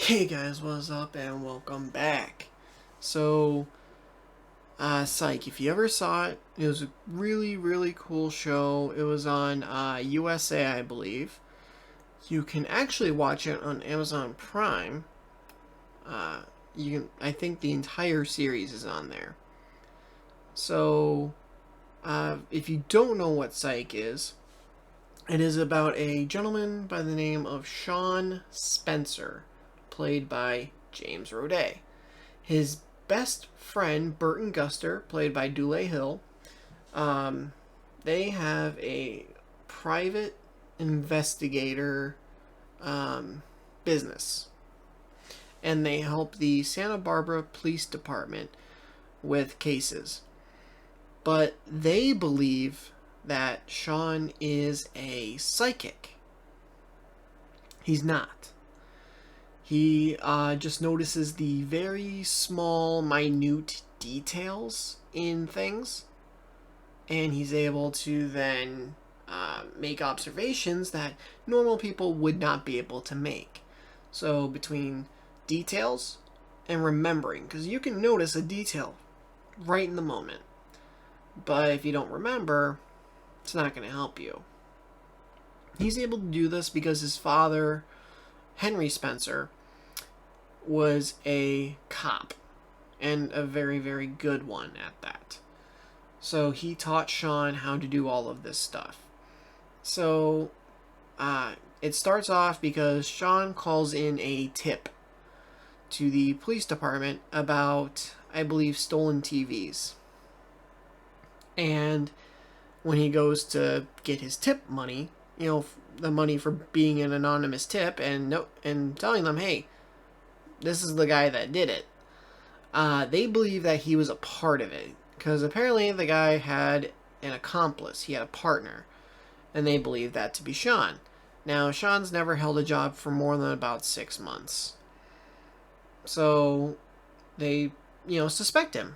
Hey guys, what's up and welcome back. Psych, if you ever saw it, it was a really cool show. It was on USA, I believe. You can actually watch it on Amazon Prime. I think the entire series is on there. So, if you don't know what Psych is, it is about a gentleman by the name of Shawn Spencer, played by James Roday. His best friend, Burton Guster, played by Dule Hill, they have a private investigator business. And they help the Santa Barbara Police Department with cases. But they believe that Shawn is a psychic. He's not. He just notices the very small, minute details in things, and he's able to then make observations that normal people would not be able to make. So between details and remembering, because you can notice a detail right in the moment, but if you don't remember, it's not going to help you. He's able to do this because his father, Henry Spencer, was a cop, and a very good one at that. So he taught Shawn how to do all of this stuff. So it starts off because Shawn calls in a tip to the police department about, I believe, stolen TVs. And when he goes to get his tip money, the money for being an anonymous tip, and telling them, hey, this is the guy that did it. They believe that he was a part of it, because apparently the guy had an accomplice. He had a partner, and they believe that to be Shawn. Now, Shawn's never held a job for more than about 6 months. So they, suspect him.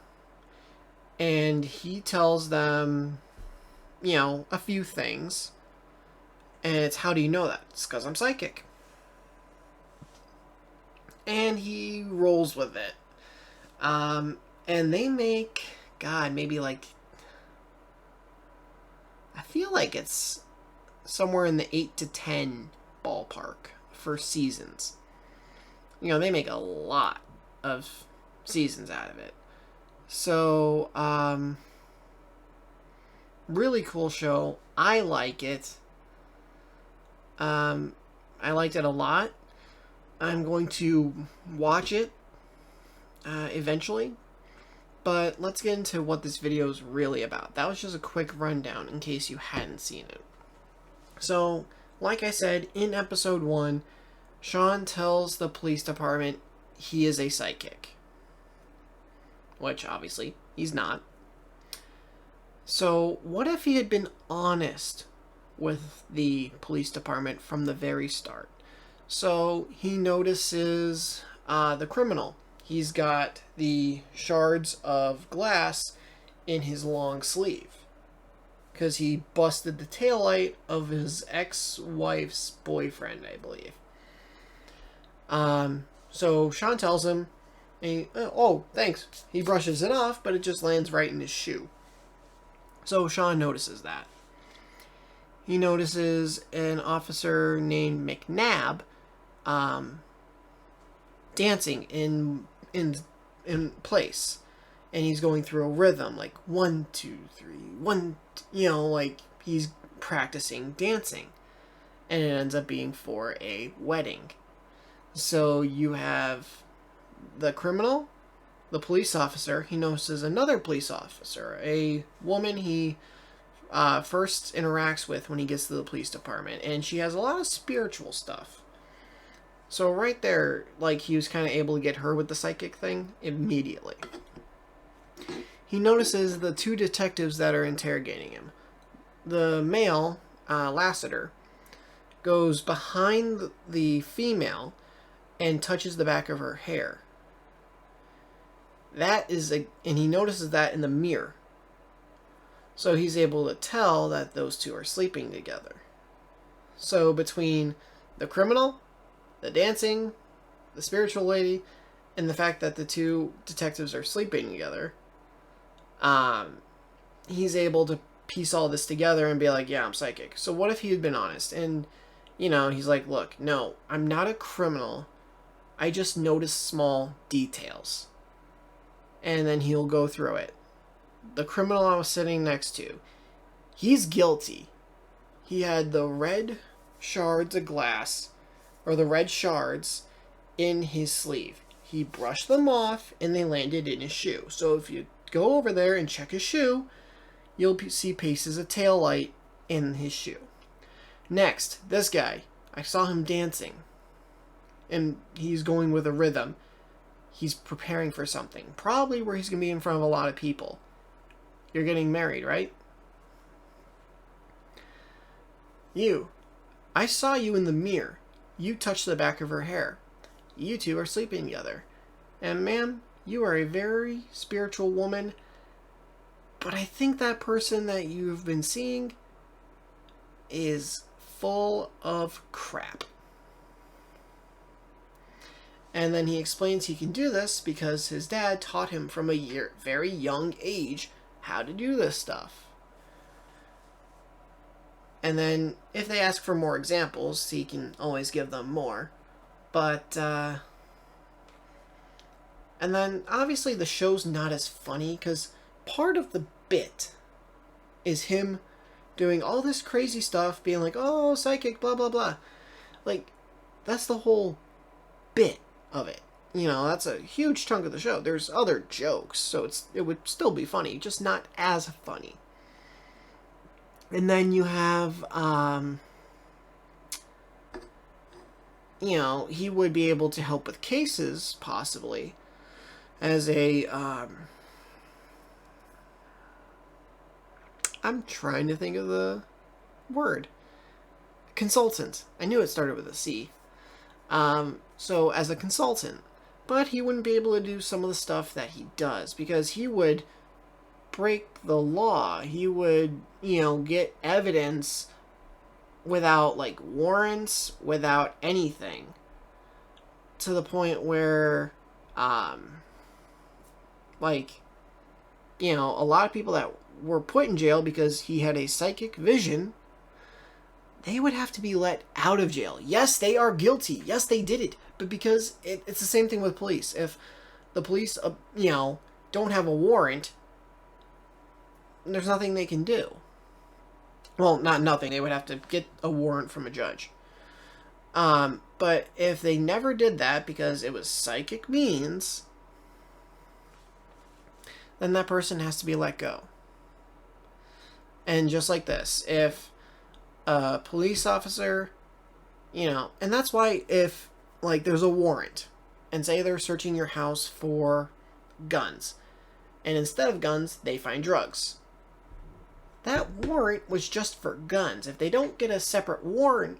And he tells them, a few things. And it's, how do you know that? It's because I'm psychic. And he rolls with it. And they make, God, maybe like, I feel like it's somewhere in the 8 to 10 ballpark for seasons. They make a lot of seasons out of it. So, really cool show. I like it. I liked it a lot. I'm going to watch it eventually. But let's get into what this video is really about. That was just a quick rundown in case you hadn't seen it. So, like I said, in episode 1, Shawn tells the police department he is a psychic. Which, obviously, he's not. So, what if he had been honest with the police department from the very start? So, he notices the criminal. He's got the shards of glass in his long sleeve, because he busted the taillight of his ex-wife's boyfriend, I believe. So Shawn tells him, oh, thanks. He brushes it off, but it just lands right in his shoe. So Shawn notices that. He notices an officer named McNabb dancing in place, and he's going through a rhythm, like 1, 2, 3, 1, like he's practicing dancing, and it ends up being for a wedding. So you have the criminal, the police officer. He notices another police officer, a woman he first interacts with when he gets to the police department, and she has a lot of spiritual stuff. So right there, like, he was kind of able to get her with the psychic thing immediately. He notices the 2 detectives that are interrogating him. The male, Lassiter, goes behind the female and touches the back of her hair. And he notices that in the mirror. So he's able to tell that those two are sleeping together. So between the criminal, the dancing, the spiritual lady and the fact that the two detectives are sleeping together, he's able to piece all this together and be like, yeah, I'm psychic. So what if he had been honest? And, he's like, look, no, I'm not a criminal. I just notice small details. And then he'll go through it. The criminal I was sitting next to, he's guilty. He had the red shards of glass, or the red shards, in his sleeve. He brushed them off and they landed in his shoe. So if you go over there and check his shoe, you'll see pieces of tail light in his shoe. Next, this guy. I saw him dancing. And he's going with a rhythm. He's preparing for something. Probably where he's going to be in front of a lot of people. You're getting married, right? You. I saw you in the mirror. You touched the back of her hair. You two are sleeping together. And ma'am, you are a very spiritual woman. But I think that person that you've been seeing is full of crap. And then he explains he can do this because his dad taught him from a very young age how to do this stuff. And then if they ask for more examples, he can always give them more. But, and then obviously the show's not as funny because part of the bit is him doing all this crazy stuff, being like, oh, psychic, blah, blah, blah. Like, that's the whole bit of it. That's a huge chunk of the show. There's other jokes, so it would still be funny, just not as funny. And then you have, he would be able to help with cases, possibly, as a, I'm trying to think of the word. Consultant. I knew it started with a C. So as a consultant. But he wouldn't be able to do some of the stuff that he does because he would break the law. He would, get evidence without, warrants, without anything. To the point where, a lot of people that were put in jail because he had a psychic vision, they would have to be let out of jail. Yes, they are guilty. Yes, they did it. But because it's the same thing with police. If the police, don't have a warrant, there's nothing they can do. Well, not nothing. They would have to get a warrant from a judge. But if they never did that because it was psychic means, then that person has to be let go. And just like this, if a police officer, and that's why if, there's a warrant, and say they're searching your house for guns, and instead of guns, they find drugs. That warrant was just for guns. If they don't get a separate warrant,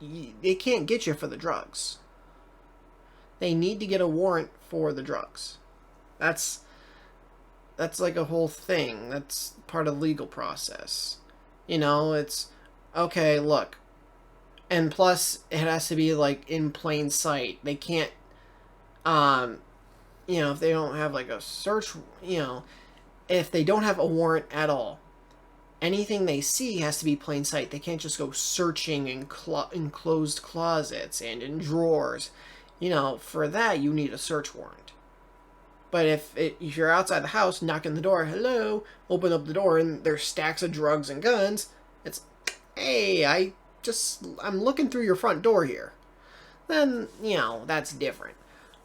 they can't get you for the drugs. They need to get a warrant for the drugs. That's like a whole thing. That's part of the legal process. It's, okay, look. And plus, it has to be, in plain sight. They can't, if they don't have, a search, if they don't have a warrant at all, anything they see has to be plain sight. They can't just go searching in closed closets and in drawers. For that, you need a search warrant. But if you're outside the house, knocking the door, hello, open up the door, and there's stacks of drugs and guns, it's, hey, I'm looking through your front door here. Then, that's different.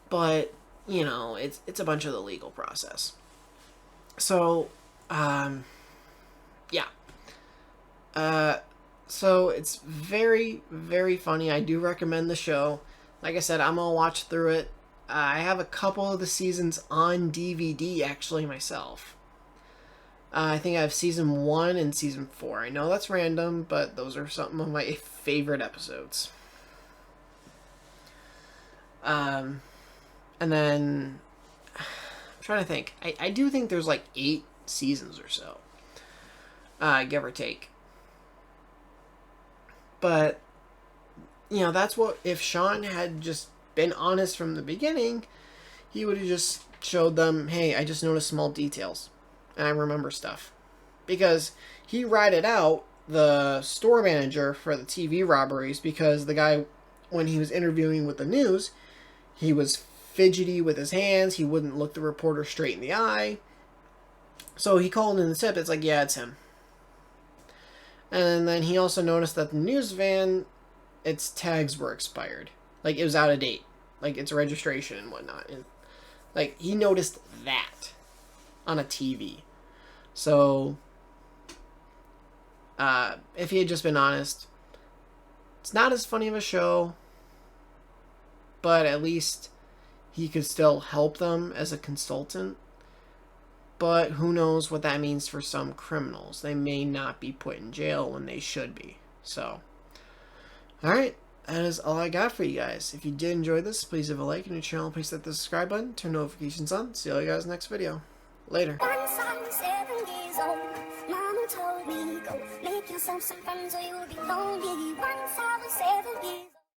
But, it's a bunch of the legal process. So, yeah. So it's very, very funny. I do recommend the show. Like I said, I'm going to watch through it. I have a couple of the seasons on DVD, actually, myself. I think I have season 1 and season 4. I know that's random, but those are some of my favorite episodes. And then, I'm trying to think. I do think there's 8 seasons or so. Give or take. But, that's what, if Shawn had just been honest from the beginning, he would have just showed them, hey, I just noticed small details and I remember stuff. Because he ratted out the store manager for the TV robberies because the guy, when he was interviewing with the news, he was fidgety with his hands. He wouldn't look the reporter straight in the eye. So he called in the tip. It's like, yeah, it's him. And then he also noticed that the news van, its tags were expired. Like, it was out of date. Like, its registration and whatnot. And, like, he noticed that on a TV. So, if he had just been honest, it's not as funny of a show, but at least he could still help them as a consultant. But who knows what that means for some criminals. They may not be put in jail when they should be. So, alright, that is all I got for you guys. If you did enjoy this, please leave a like on the channel, please hit the subscribe button, turn notifications on. See you guys next video. Later. Once I was 7 years old, Mama told me, go make yourself some friends or you'll be lonely. Once I was 7 years